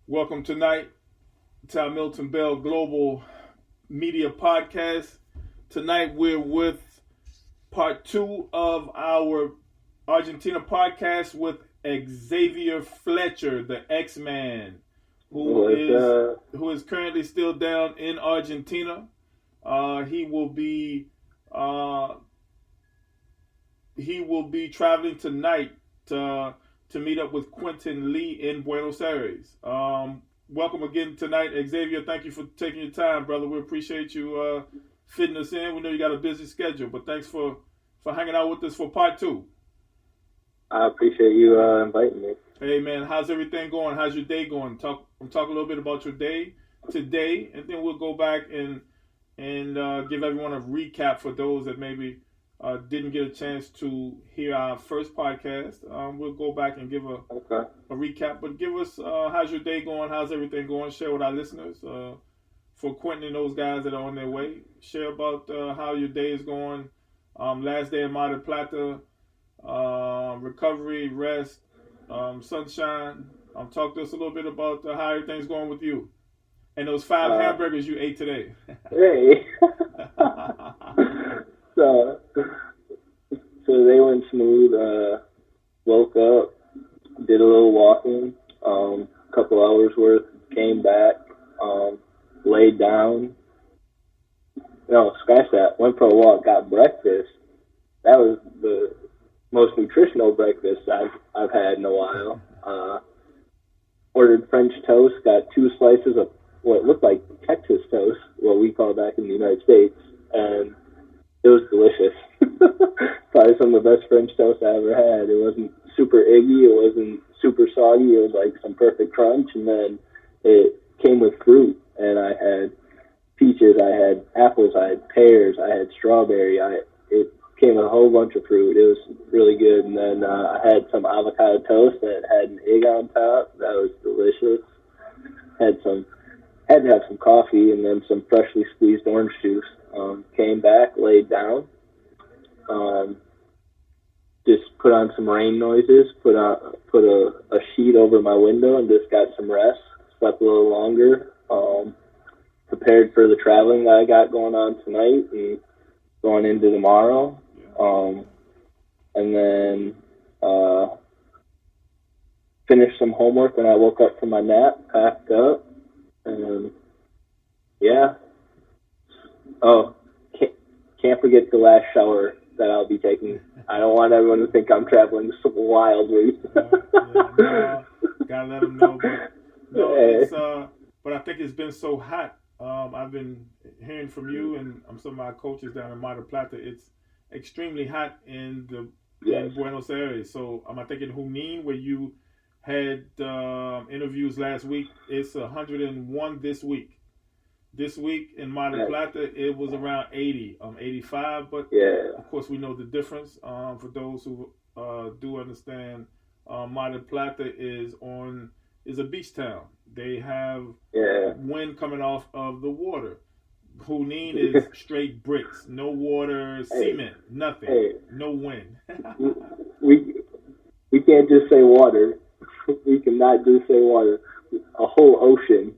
Welcome tonight to our Milton Bell Global Media Podcast. Tonight we're with part 2 of our Argentina podcast with Xavier Fletcher, the X-Man, who is currently still down in Argentina. He will be traveling tonight to meet up with Quentin Lee in Buenos Aires. Welcome again tonight, Xavier. Thank you for taking your time, brother. We appreciate you fitting us in. We know you got a busy schedule, but thanks for hanging out with us for part 2. I appreciate you inviting me. Hey, man, how's everything going? How's your day going? Talk a little bit about your day today, and then we'll go back and give everyone a recap for those that maybe didn't get a chance to hear our first podcast. We'll go back and give a recap, but give us how's your day going? How's everything going? Share with our listeners. For Quentin and those guys that are on their way, share about how your day is going. Last day in Mar del Plata, recovery, rest, sunshine. Talk to us a little bit about how everything's going with you and those 5 hamburgers you ate today. Hey. So they went smooth. Woke up, did a little walking, couple hours worth, came back, laid down. No, scratch that. Went for a walk, got breakfast. That was the most nutritional breakfast I've had in a while. Ordered French toast, got 2 slices of what looked like Texas toast, what we call back in the United States, and it was delicious. Probably some of the best French toast I ever had. It wasn't super eggy. It wasn't super soggy. It was like some perfect crunch. And then it came with fruit. And I had peaches. I had apples. I had pears. I had strawberry. It came with a whole bunch of fruit. It was really good. And then I had some avocado toast that had an egg on top. That was delicious. Had to have some coffee and then some freshly squeezed orange juice. Came back, laid down, just put on some rain noises, put a sheet over my window and just got some rest, slept a little longer, prepared for the traveling that I got going on tonight and going into tomorrow, and then finished some homework when I woke up from my nap, packed up, and yeah. Oh, can't forget the last shower that I'll be taking. I don't want everyone to think I'm traveling so wildly. Gotta let them know. But I think it's been so hot. I've been hearing from you and some of my coaches down in Mar del Plata. It's extremely hot in Buenos Aires. So I think in Junín, where you had interviews last week, it's 101 this week. This week in Mar del Plata, it was around 80, 85. But of course, we know the difference. For those who do understand, Mar del Plata is a beach town. They have wind coming off of the water. Junín is straight bricks, no water, cement, nothing, no wind. we can't just say water. We cannot just say water. A whole ocean.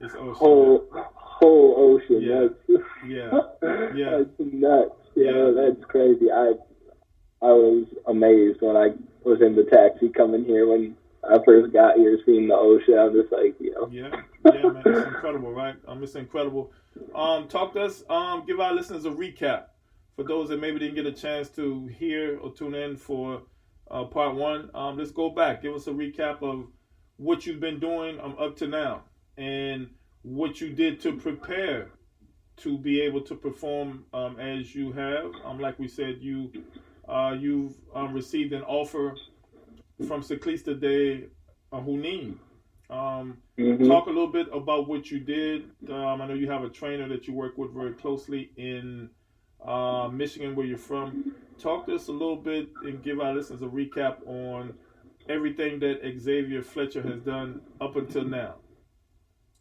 It's ocean. Whole ocean. Yeah. That's nuts. That's crazy. I was amazed when I was in the taxi coming here when I first got here, seeing the ocean. I'm just like, Yeah, man, it's incredible, right? It's incredible. Talk to us. Give our listeners a recap for those that maybe didn't get a chance to hear or tune in for part 1. Let's go back. Give us a recap of what you've been doing up to now, and what you did to prepare to be able to perform as you have. Like we said, you've received an offer from Ciclista de Junín. Talk a little bit about what you did. I know you have a trainer that you work with very closely in Michigan, where you're from. Talk to us a little bit and give our listeners a recap on everything that Xavier Fletcher has done up until now.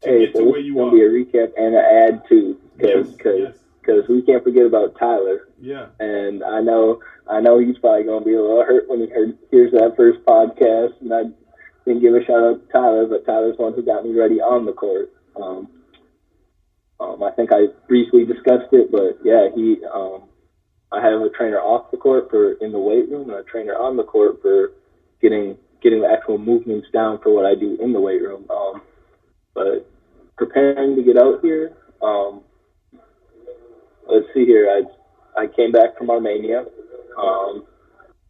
It's going to be a recap and an add too, because we can't forget about Tyler. Yeah. And I know he's probably going to be a little hurt when he hears that first podcast, and didn't give a shout out to Tyler, but Tyler's the one who got me ready on the court. I think I briefly discussed it, but yeah, I have a trainer off the court for in the weight room, and a trainer on the court for getting the actual movements down for what I do in the weight room. But preparing to get out here, let's see here. I came back from Armenia.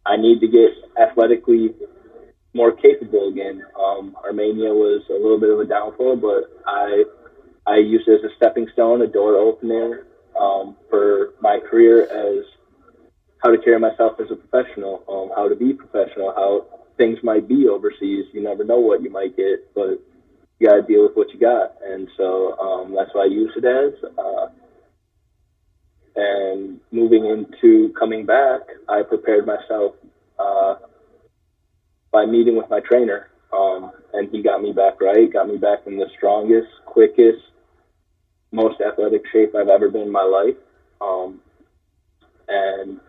I need to get athletically more capable again. Armenia was a little bit of a downfall, but I used it as a stepping stone, a door opener for my career as how to carry myself as a professional, how to be professional, how things might be overseas. You never know what you might get, but you got to deal with what you got. And so that's what I use it as. And moving into coming back, I prepared myself by meeting with my trainer. And he got me back right, got me back in the strongest, quickest, most athletic shape I've ever been in my life. And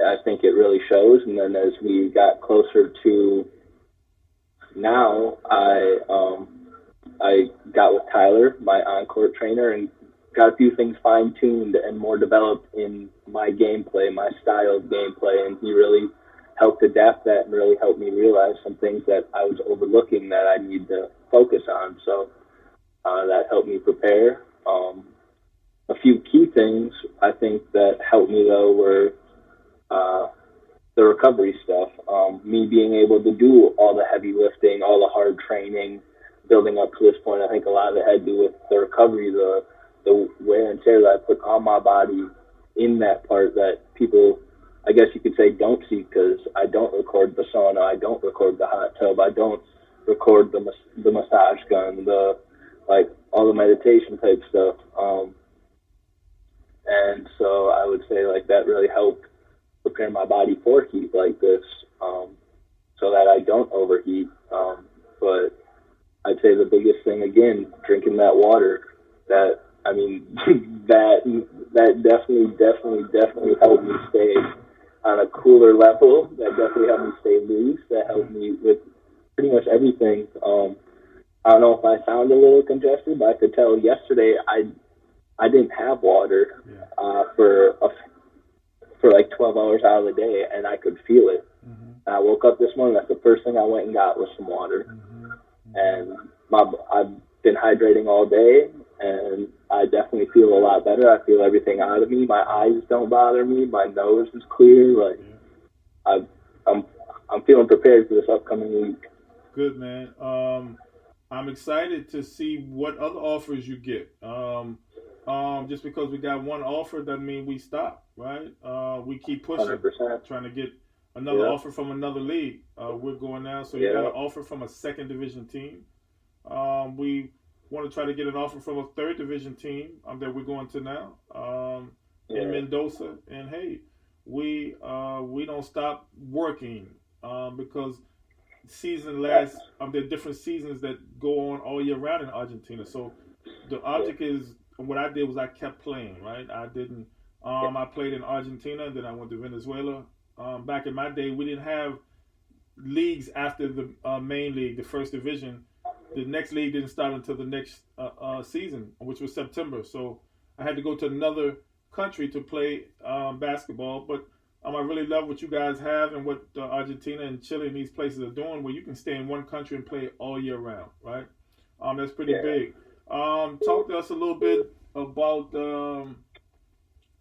I think it really shows. And then as we got closer to now, I got with Tyler, my on-court trainer, and got a few things fine-tuned and more developed in my gameplay, my style of gameplay, and he really helped adapt that and really helped me realize some things that I was overlooking that I need to focus on. So that helped me prepare. A few key things I think that helped me, though, were the recovery stuff. Me being able to do all the heavy lifting, all the hard training, building up to this point, I think a lot of it had to do with the recovery, the wear and tear that I put on my body in that part that people, I guess you could say, don't see, because I don't record the sauna, I don't record the hot tub, I don't record the massage gun, all the meditation type stuff. And so I would say that really helped prepare my body for heat like this, so that I don't overheat. But I'd say the biggest thing, again, drinking that water. That definitely helped me stay on a cooler level. That definitely helped me stay loose. That helped me with pretty much everything. I don't know if I sound a little congested, but I could tell yesterday I didn't have water for 12 hours out of the day, and I could feel it. Mm-hmm. I woke up this morning. That's the first thing I went and got was some water. Mm-hmm. And I've been hydrating all day, and I definitely feel a lot better. I feel everything out of me. My eyes don't bother me. My nose is clear. I'm feeling prepared for this upcoming week. Good, man. I'm excited to see what other offers you get. Just because we got one offer doesn't mean we stop, right? We keep pushing, 100%. Trying to get another offer from another league. We're going now, so you got an offer from a second division team. We want to try to get an offer from a third division team that we're going to now in Mendoza. And hey, we don't stop working because there are different seasons that go on all year round in Argentina. So the object is, what I did was I kept playing, right? I didn't. I played in Argentina, then I went to Venezuela. Back in my day, we didn't have leagues after the main league, the first division. The next league didn't start until the next season, which was September. So I had to go to another country to play basketball. But I really love what you guys have and what Argentina and Chile and these places are doing, where you can stay in one country and play all year round, right? That's pretty big. Talk to us a little bit about.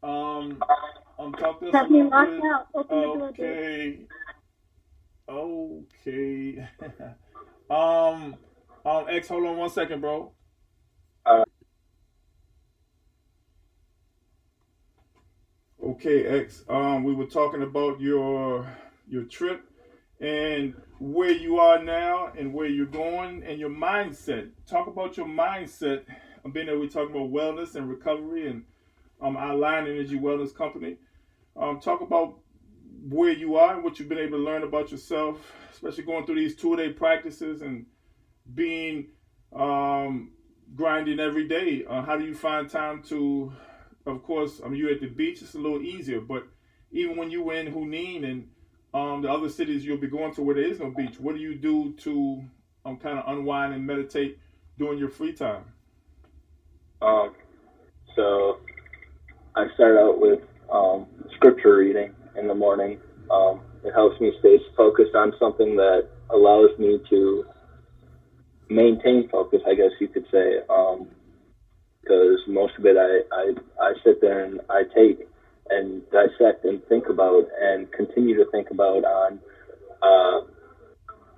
Talk to us a little bit. Okay. X, hold on 1 second, bro. Okay, X. We were talking about your trip and where you are now and where you're going and your mindset. Talk about your mindset. Being that we're talking about wellness and recovery and our Lion Energy Wellness Company. Talk about where you are and what you've been able to learn about yourself, especially going through these 2-day practices and being grinding every day. How do you find time to, of course, you're at the beach, it's a little easier, but even when you were in Junín and the other cities you'll be going to where there is no beach, what do you do to kind of unwind and meditate during your free time? So I start out with scripture reading in the morning. It helps me stay focused on something that allows me to maintain focus, I guess you could say, because most of it I sit there and I take and dissect and think about and continue to think about on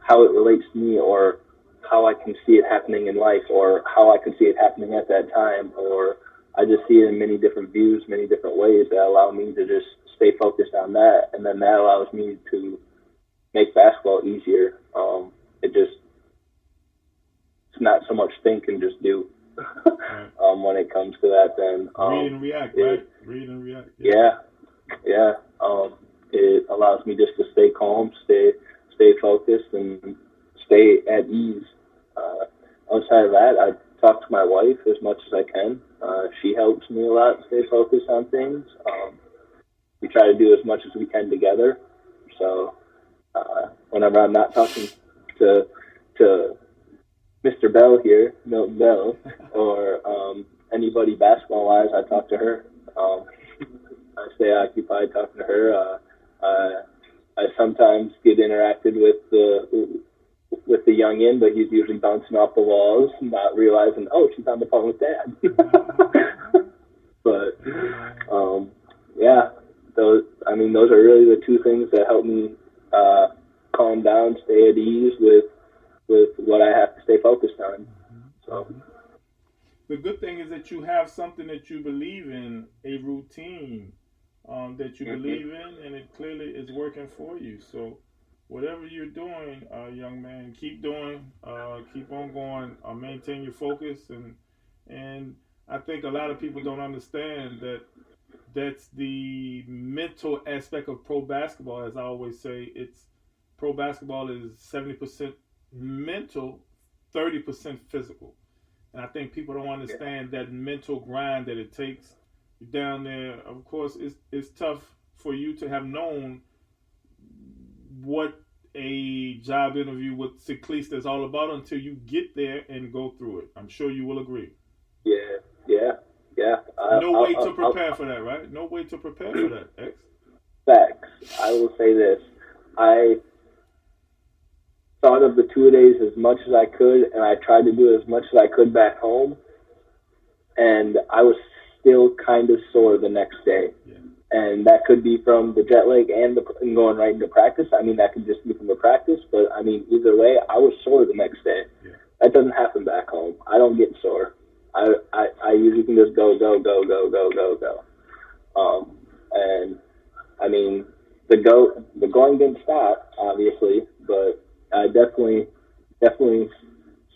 how it relates to me, or how I can see it happening in life, or how I can see it happening at that time, or I just see it in many different views, many different ways that allow me to just stay focused on that, and then that allows me to make basketball easier. It's not so much think and just do. Right. When it comes to that, then read and react, right? Read and react. Yeah. It allows me just to stay calm, stay focused, and stay at ease. Outside of that, I talk to my wife as much as I can. She helps me a lot stay focused on things. We try to do as much as we can together. So whenever I'm not talking to Mr. Bell here, Milton Bell, or anybody basketball-wise, I talk to her. I stay occupied talking to her. I sometimes get interacted with the youngin, but he's usually bouncing off the walls, not realizing, oh, she's on the phone with Dad. But those are really the two things that help me calm down, stay at ease with what I have to stay focused on. So the good thing is that you have something that you believe in, a routine that you believe in, and it clearly is working for you. So whatever you're doing, young man, keep doing, keep on going, maintain your focus, and I think a lot of people don't understand that that's the mental aspect of pro basketball. As I always say, pro basketball is 70% mental, 30% physical. And I think people don't understand that mental grind that it takes down there. Of course, it's tough for you to have known what a job interview with Ciclista is all about until you get there and go through it. I'm sure you will agree. Yeah. No way to prepare for that, right? No way to prepare for that, X. Facts. I will say this. I thought of the two-a-days as much as I could, and I tried to do as much as I could back home, and I was still kind of sore the next day. Yeah. And that could be from the jet lag and going right into practice. I mean, that could just be from the practice, but I mean, either way, I was sore the next day. Yeah. That doesn't happen back home. I don't get sore. I usually can just go. And I mean, the going didn't stop, obviously, but I definitely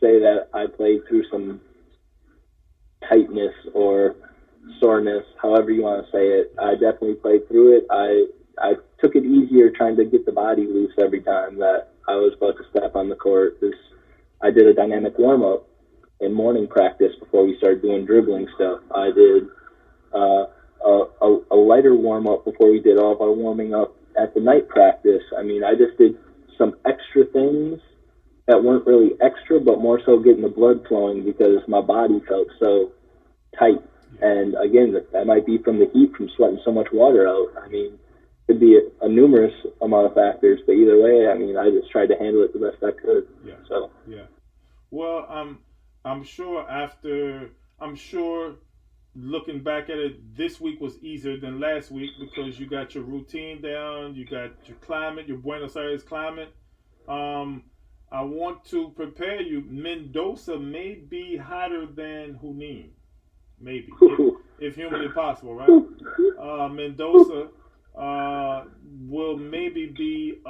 say that I played through some tightness or soreness, however you want to say it. I definitely played through it. I took it easier trying to get the body loose every time that I was about to step on the court. I did a dynamic warm-up in morning practice before we started doing dribbling stuff. I did a lighter warm-up before we did all of our warming up at the night practice. I mean, I just did some extra things that weren't really extra, but more so getting the blood flowing because my body felt so tight. And again, that might be from the heat, from sweating so much water out. I mean, it could be a numerous amount of factors, but either way, I mean, I just tried to handle it the best I could. Yeah. So. Yeah. Well, I'm sure looking back at it, this week was easier than last week because you got your routine down, you got your climate, your Buenos Aires climate. I want to prepare you. Mendoza may be hotter than Junín, maybe, if humanly possible, right? Mendoza will maybe be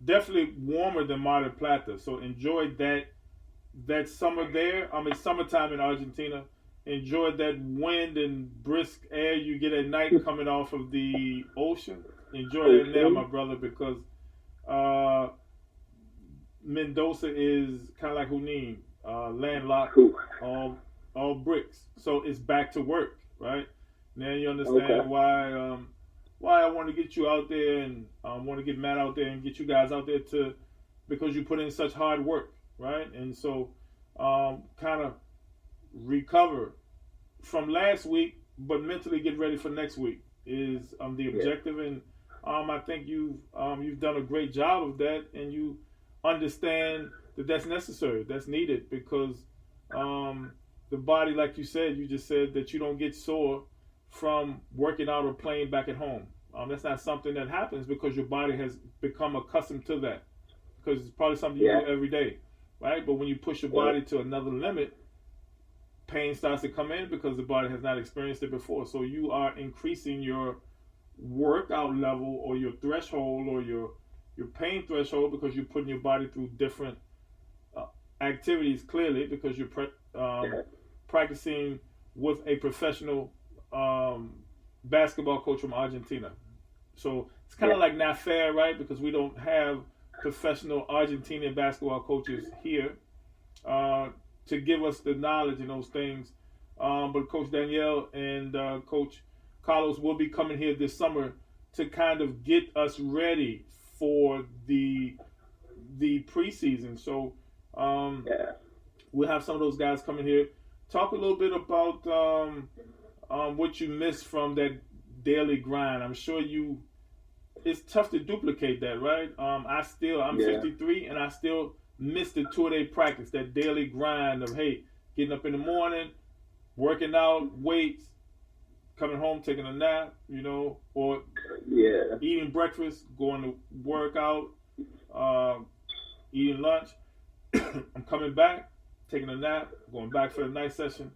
definitely warmer than Mar del Plata. So enjoy that summer there. Summertime in Argentina. Enjoy that wind and brisk air you get at night coming off of the ocean. Enjoy that now, my brother, because Mendoza is kind of like Junín, landlocked, all bricks. So it's back to work, right? Now you understand why I want to get you out there and want to get Matt out there and get you guys out there because you put in such hard work. right? And so kind of recover from last week, but mentally get ready for next week is the Yeah. objective. And I think you've done a great job of that, and you understand that that's necessary, that's needed, because um, the body, like you said, you just said that you don't get sore from working out or playing back at home. That's not something that happens because your body has become accustomed to that, because it's probably something you Yeah. do every day, right? But when you push your Yeah. body to another limit, pain starts to come in because the body has not experienced it before. So you are increasing your workout level or your threshold or your pain threshold because you're putting your body through different uh, activities clearly because you're Yeah. practicing with a professional um, basketball coach from Argentina. So it's kind Yeah. of like not fair, right? Because we don't have professional Argentinian basketball coaches here uh, to give us the knowledge and those things. But Coach Danielle and Coach Carlos will be coming here this summer to kind of get us ready for the preseason. So Yeah. we'll have some of those guys coming here. Talk a little bit about what you missed from that daily grind. I'm sure you. It's tough to duplicate that, right? I'm Yeah. 53 and I still miss the 2-day practice, that daily grind of hey, getting up in the morning, working out, weights, coming home, taking a nap, or Yeah. eating breakfast, going to work out, uh, eating lunch. I'm coming back, taking a nap, going back for the night session.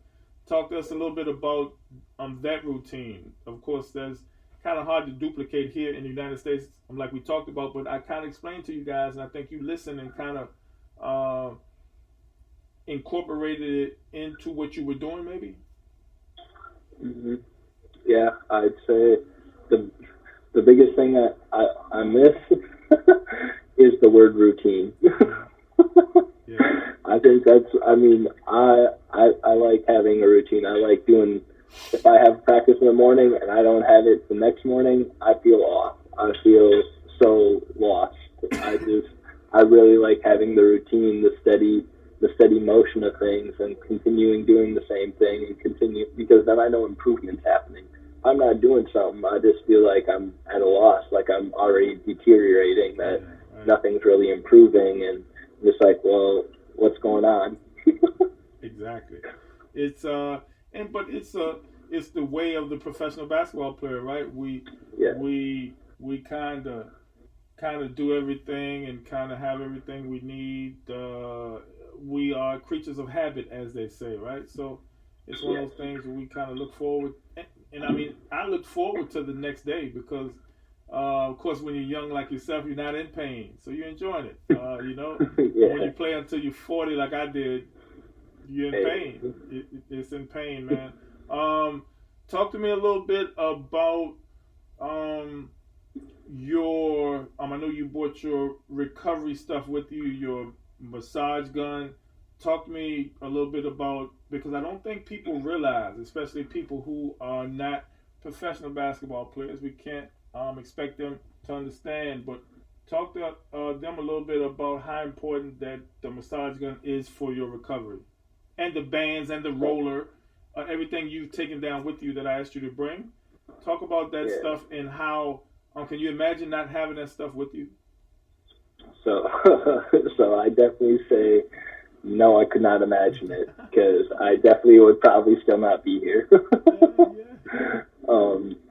Talk to us a little bit about that routine. Of course, that's kind of hard to duplicate here in the United States, like we talked about, but I kind of explained to you guys, and I think you listened and kind of uh, incorporated it into what you were doing, maybe? Hmm. Yeah. I'd say the the biggest thing that I miss is the word routine. Yeah. Yeah. I think that's. I mean, I like having a routine. I like doing. If I have practice in the morning and I don't have it the next morning, I feel off. I feel so lost. I really like having the routine, the steady motion of things, and continuing doing the same thing and continue because then I know improvement's happening. If I'm not doing something, I just feel like I'm at a loss, like I'm already deteriorating, that Yeah. Right. nothing's really improving, and I'm just like, well, what's going on? Exactly. It's but it's the way of the professional basketball player, right? Yeah, We kind of do everything and kind of have everything we need. We are creatures of habit, as they say, right? So it's one yeah, of those things where we kind of look forward, and I mean, I look forward to the next day because, of course, when you're young like yourself, you're not in pain, so you're enjoying it, But when yeah. you play until you're 40, like I did, you're in Hey, pain. It's in pain, man. Um, Talk to me a little bit about um, your I know you brought your recovery stuff with you, your massage gun. Talk to me a little bit about, because I don't think people realize, especially people who are not professional basketball players, we can't expect them to understand, but talk to them a little bit about how important that the massage gun is for your recovery, and the bands and the roller, everything you've taken down with you that I asked you to bring. Talk about that yeah. stuff and how. Can you imagine not having that stuff with you? So, so I definitely say no. I could not imagine it because I definitely would probably still not be here. Yeah.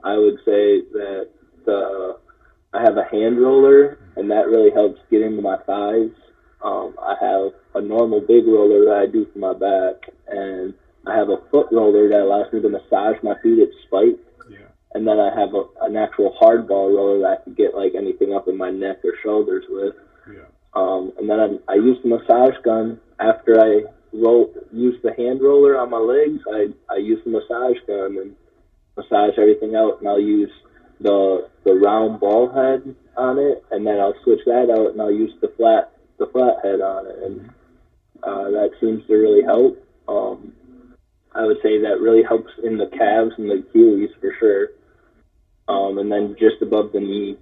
I would say that I have a hand roller, and that really helps get into my thighs. I have a normal big roller that I do for my back, and I have a foot roller that allows me to massage my feet at spike. Yeah. And then I have an actual hardball roller that I can get like anything up in my neck or shoulders with. Yeah. And then I use the massage gun after I use the hand roller on my legs. I use the massage gun and massage everything out, and I'll use the round ball head on it, and then I'll switch that out, and I'll use the flat head on it, and that seems to really help. I would say that really helps in the calves and the Achilles for sure. And then just above the knee,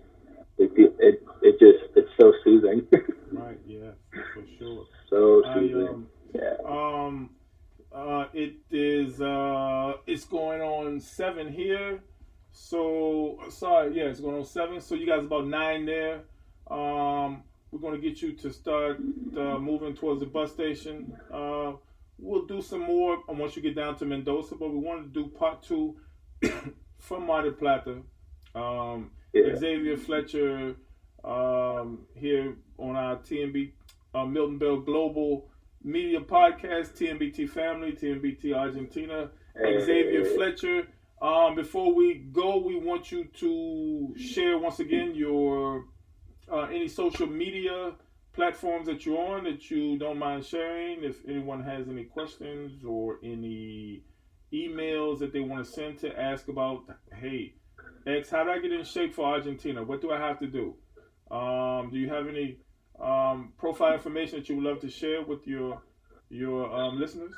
it's so soothing. Right. Yeah. For sure. So X going on 7. So you guys about 9 there. We're going to get you to start moving towards the bus station. We'll do some more once you get down to Mendoza, but we wanted to do part 2 from Mar del Plata. Xavier Fletcher here on our TNB Milton Bell Global Media Podcast, TNBT Family, TNBT Argentina. Xavier Fletcher. Before we go, we want you to share once again your any social media platforms that you're on that you don't mind sharing. If anyone has any questions or any emails that they want to send to ask about, hey, X, how do I get in shape for Argentina? What do I have to do? Do you have any profile information that you would love to share with your listeners?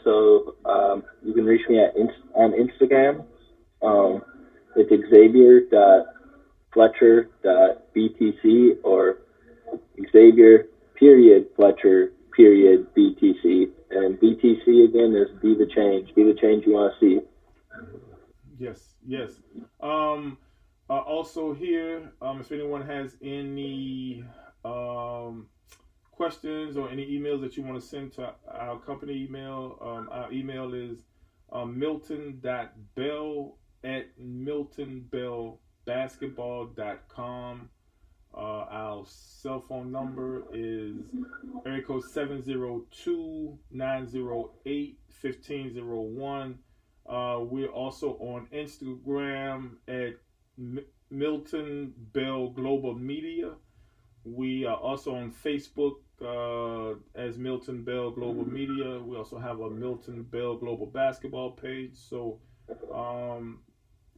So you can reach me on Instagram. It's Xavier.Fletcher.BTC or Xavier.Fletcher.BTC. And BTC again is be the change you want to see. Yes. Also here, if anyone has any questions or any emails that you want to send to our company email, our email is milton.bell@miltonbellbasketball.com. Our cell phone number is area code 702-908-1501. We're also on Instagram at Milton Bell Global Media. We are also on Facebook as Milton Bell Global Media. We also have a Milton Bell Global Basketball page. So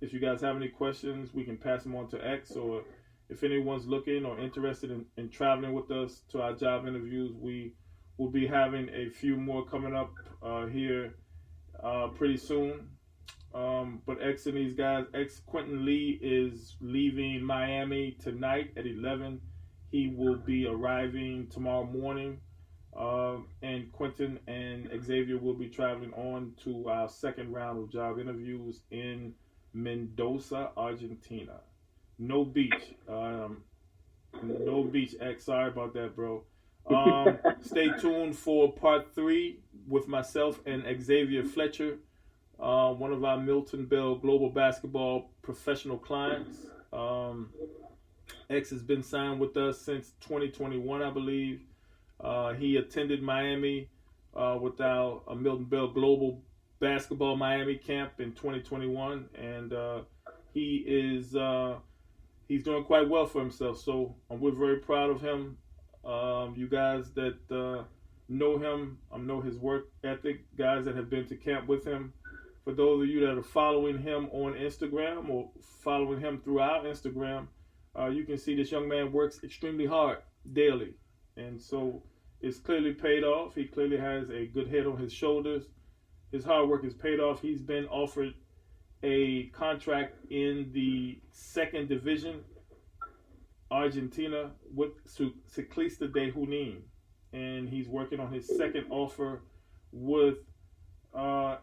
if you guys have any questions, we can pass them on to X, or if anyone's looking or interested in traveling with us to our job interviews, we will be having a few more coming up here pretty soon. But X and these guys, Quentin Lee is leaving Miami tonight at 11. He will be arriving tomorrow morning. And Quentin and Xavier will be traveling on to our second round of job interviews in Mendoza, Argentina. No beach. No beach, X. Sorry about that, bro. Stay tuned for part 3 with myself and Xavier Fletcher, one of our Milton Bell Global Basketball professional clients. X has been signed with us since 2021, I believe. He attended Miami with our Milton Bell Global Basketball Miami camp in 2021, and he's doing quite well for himself. So we're very proud of him. You guys that know him, know his work ethic, guys that have been to camp with him. For those of you that are following him on Instagram or following him through our Instagram, you can see this young man works extremely hard daily. And so it's clearly paid off. He clearly has a good head on his shoulders. His hard work is paid off. He's been offered a contract in the second division, Argentina, with Ciclista de Junín. And he's working on his second offer with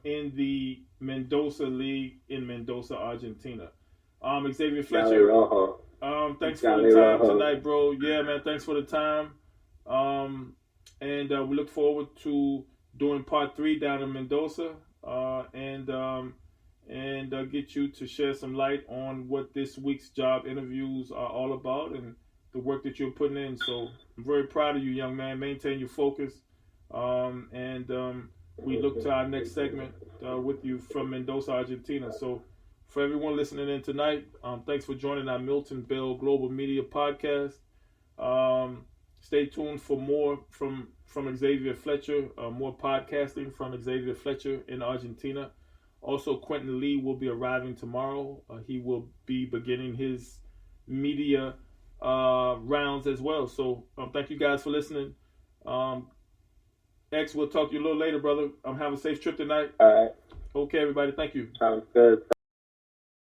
in the Mendoza League in Mendoza, Argentina. Xavier Fletcher, thanks for the time tonight, bro. Yeah, man, thanks for the time. And we look forward to doing part 3 down in Mendoza, and get you to share some light on what this week's job interviews are all about and the work that you're putting in. So I'm very proud of you, young man. Maintain your focus, and we look to our next segment with you from Mendoza, Argentina. So for everyone listening in tonight, thanks for joining our Milton Bell Global Media Podcast. Stay tuned for more from Xavier Fletcher, more podcasting from Xavier Fletcher in Argentina. Also, Quentin Lee will be arriving tomorrow. He will be beginning his media rounds as well. So thank you guys for listening. X, we'll talk to you a little later, brother. Have a safe trip tonight. All right. Okay, everybody. Thank you. Sounds good.